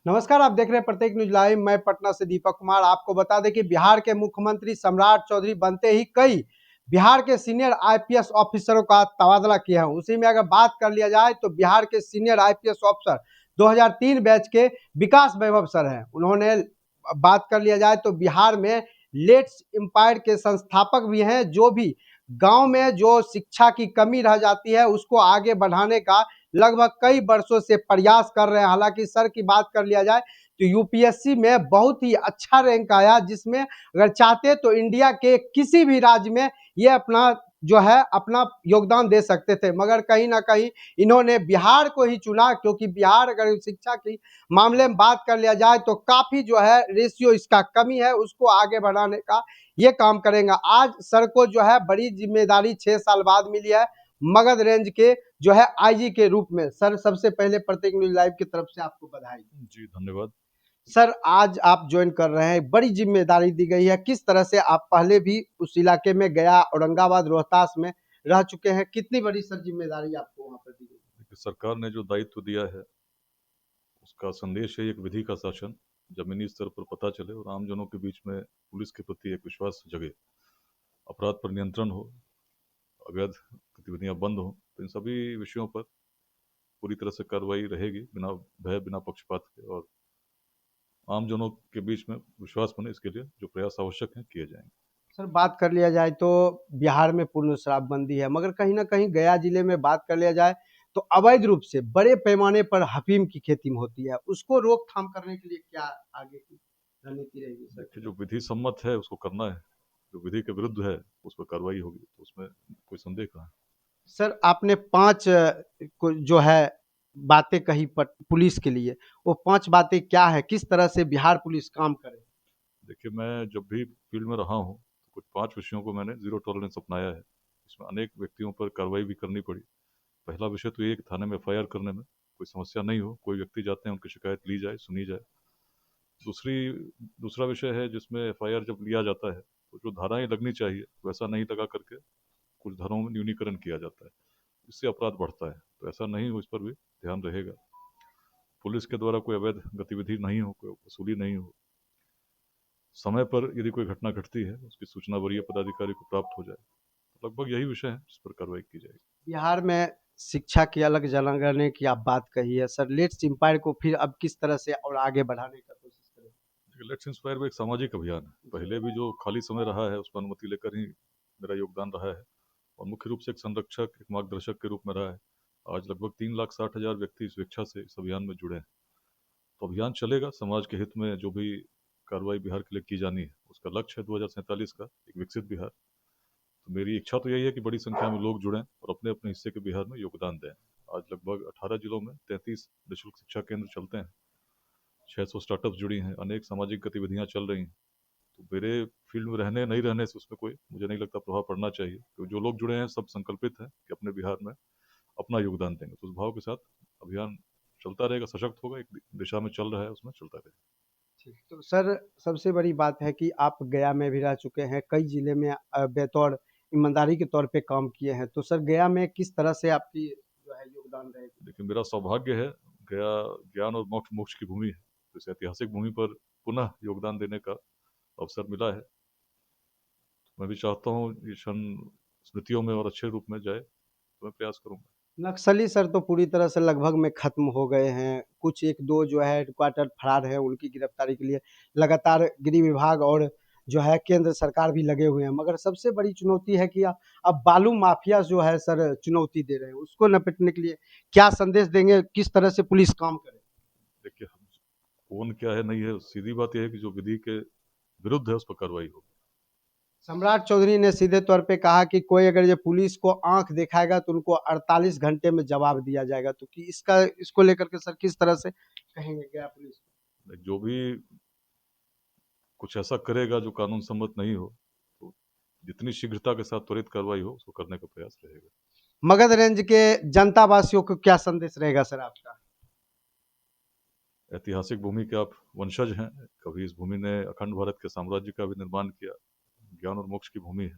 नमस्कार, आप देख रहे हैं प्रत्येक न्यूज लाइव। मैं पटना से दीपक कुमार। आपको बता दें कि बिहार के मुख्यमंत्री सम्राट चौधरी बनते ही कई बिहार के सीनियर आईपीएस ऑफिसरों का तबादला किया है। उसी में अगर बात कर लिया जाए तो बिहार के सीनियर आईपीएस ऑफिसर 2003 बैच के विकास वैभव सर हैं। उन्होंने बात कर लिया जाए तो बिहार में लेट्स एम्पायर के संस्थापक भी हैं, जो भी गांव में जो शिक्षा की कमी रह जाती है उसको आगे बढ़ाने का लगभग कई वर्षों से प्रयास कर रहे हैं। हालांकि सर की बात कर लिया जाए तो यूपीएससी में बहुत ही अच्छा रैंक आया, जिसमें अगर चाहते तो इंडिया के किसी भी राज्य में ये अपना जो है अपना योगदान दे सकते थे, मगर कहीं ना कहीं इन्होंने बिहार को ही चुना, क्योंकि बिहार अगर शिक्षा की मामले में बात कर लिया जाए तो काफी जो है रेशियो इसका कमी है, उसको आगे बढ़ाने का ये काम करेंगे। आज सर को जो है बड़ी जिम्मेदारी 6 साल बाद मिली है, मगध रेंज के जो है आईजी के रूप में। सर, सबसे पहले प्रत्येक न्यूज लाइव की तरफ से आपको बधाई। जी धन्यवाद। सर, आज आप ज्वाइन कर रहे हैं, बड़ी जिम्मेदारी दी गई है। किस तरह से आप पहले भी उस इलाके में गया, औरंगाबाद, रोहतास में रह चुके हैं, कितनी बड़ी सर जिम्मेदारी आपको वहां पर दी गई? देखिए, सरकार ने जो दायित्व दिया है उसका संदेश है एक विधि का शासन जमीनी स्तर पर पता चले और आमजनों के बीच में पुलिस के प्रति एक विश्वास जगे, अपराध पर नियंत्रण हो, अवैध गतिविधियां बंद हो। तो इन सभी विषयों पर पूरी तरह से कार्रवाई रहेगी, बिना भय बिना पक्षपात के, और आमजनों के बीच में विश्वास बने इसके लिए जो प्रयास आवश्यक हैं किए जाएंगे। सर, बात कर लिया जाए तो बिहार में पूर्ण शराबबंदी है, मगर कहीं ना कहीं गया जिले में बात कर लिया जाए तो अवैध रूप से बड़े पैमाने पर अफीम की खेती होती है। उसको रोकथाम करने के लिए क्या आगे की रणनीति रहेगी सर? देखिए, जो विधि सम्मत है उसको करना है, जो विधि के विरुद्ध है उस पर कार्रवाई होगी, तो उसमें कोई संदेह कहाँ है। सर, आपने 5 जो है बातें कही पुलिस के लिए, वो 5 बातें क्या है, किस तरह से बिहार पुलिस काम करे? देखिए, मैं जब भी फील्ड में रहा हूँ तो कुछ 5 विषयों को मैंने ज़ीरो टॉलरेंस अपनाया है। इसमें अनेक व्यक्तियों पर कार्रवाई भी करनी पड़ी। पहला विषय तो ये है कि थाने में एफआईआर करने में कोई समस्या नहीं हो, कोई व्यक्ति जाते हैं उनकी शिकायत ली जाए, सुनी जाए। दूसरी दूसरा विषय है जिसमें एफआईआर जब लिया जाता है तो जो धाराएं लगनी चाहिए वैसा नहीं लगा करके कुछ धाराओं में न्यूनीकरण किया जाता है, इससे अपराध बढ़ता है। तो ऐसा नहीं हो, इस पर भी ध्यान रहेगा। पुलिस के द्वारा कोई अवैध गतिविधि नहीं हो, कोई वसूली नहीं हो। समय पर यदि कोई घटना घटती है उसकी सूचना वरीय पदाधिकारी को प्राप्त हो जाए। लगभग यही विषय है जिस पर कार्रवाई की जाएगी। बिहार में शिक्षा की अलग जगह की आप बात कही है सर, लेट्स एम्पायर को फिर अब किस तरह से और आगे बढ़ाने का कोशिश करें? लेट्स इंस्पायर में एक सामाजिक अभियान है। पहले भी जो खाली समय रहा है उस पर अनुमति लेकर ही मेरा योगदान रहा है, और मुख्य रूप से एक संरक्षक, एक मार्गदर्शक के रूप में रहा है। आज लगभग 3,60,000 व्यक्ति इस स्वेच्छा से इस अभियान में जुड़े हैं। तो अभियान चलेगा, समाज के हित में जो भी कार्रवाई बिहार के लिए की जानी है उसका लक्ष्य है 2047 का एक विकसित बिहार। तो मेरी इच्छा तो यही है कि बड़ी संख्या में लोग जुड़ें और अपने अपने हिस्से के बिहार में योगदान दें। आज लगभग 18 जिलों में 33 निःशुल्क शिक्षा केंद्र चलते हैं, 600 स्टार्टअप्स जुड़ी हैं, अनेक सामाजिक गतिविधियां चल रही हैं। तो मेरे फील्ड में रहने नहीं रहने से उसमें कोई मुझे नहीं लगता प्रभाव पड़ना चाहिए, क्योंकि जो लोग जुड़े हैं सब संकल्पित हैं कि अपने बिहार में अपना योगदान देंगे। तो उस भाव के साथ अभियान चलता रहेगा, सशक्त होगा, एक दिशा में चल रहा है उसमें चलता रहेगा। ठीक, तो सर, सबसे बड़ी बात है कि आप गया में भी रह चुके हैं, कई जिले में बतौर ईमानदारी के तौर पे काम किए हैं, तो सर गया में किस तरह से आपकी जो है योगदान रहेगी? लेकिन मेरा सौभाग्य है, गया ज्ञान और मोक्ष मोक्ष की भूमि है, तो इस ऐतिहासिक भूमि पर पुनः योगदान देने का अवसर मिला है। मैं भी चाहता हूँ ये क्षण स्मृतियों में और अच्छे रूप में जाए, तो मैं प्रयास करूंगा। नक्सली सर तो पूरी तरह से लगभग में खत्म हो गए हैं। कुछ एक दो जो है हेडक्वार्टर फरार है, उनकी गिरफ्तारी के लिए लगातार गृह विभाग और जो है केंद्र सरकार भी लगे हुए हैं, मगर सबसे बड़ी चुनौती है कि अब बालू माफिया जो है सर चुनौती दे रहे हैं, उसको निपटने के लिए क्या संदेश देंगे, किस तरह से पुलिस काम करे? देखिए, हम कौन क्या है नहीं है, सीधी बात यह है कि जो विधि के विरुद्ध है उस पर कार्रवाई होगी। सम्राट चौधरी ने सीधे तौर पे कहा कि कोई अगर ये पुलिस को आंख दिखाएगा तो उनको 48 घंटे में जवाब दिया जाएगा, तो कि इसको लेकर के सर किस तरह से कहेंगे क्या पुलिस को? जो भी कुछ ऐसा करेगा जो कानून सम्मत नहीं हो, तो जितनी शीघ्रता के साथ त्वरित कार्रवाई हो उसको करने का प्रयास रहेगा। मगध रेंज के जनता वासियों को क्या संदेश रहेगा सर आपका? ऐतिहासिक भूमि के आप वंशज हैं, कभी इस भूमि ने अखंड भारत के साम्राज्य का भी निर्माण किया, ज्ञान और मोक्ष की भूमि है।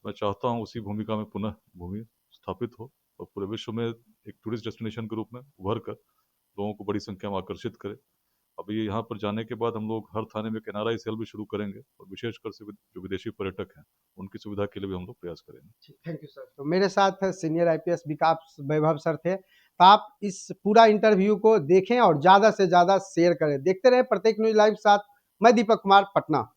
मैं चाहता हूँ उसी भूमिका में पुनः भूमि स्थापित हो और पूरे विश्व में एक टूरिस्ट डेस्टिनेशन के रूप में उभर कर लोगों को बड़ी संख्या में आकर्षित करे। अभी यहाँ पर जाने के बाद हम लोग हर थाने में एक NRI सेल भी शुरू करेंगे और विशेषकर से जो विदेशी पर्यटक हैं उनकी सुविधा के लिए भी हम लोग प्रयास करेंगे। Thank you sir. तो मेरे साथ सीनियर आईपीएस विकास वैभव सर थे। तो आप इस पूरा इंटरव्यू को देखें और ज़्यादा से ज़्यादा शेयर करें। देखते रहे प्रत्येक न्यूज लाइव साथ। मैं दीपक कुमार, पटना।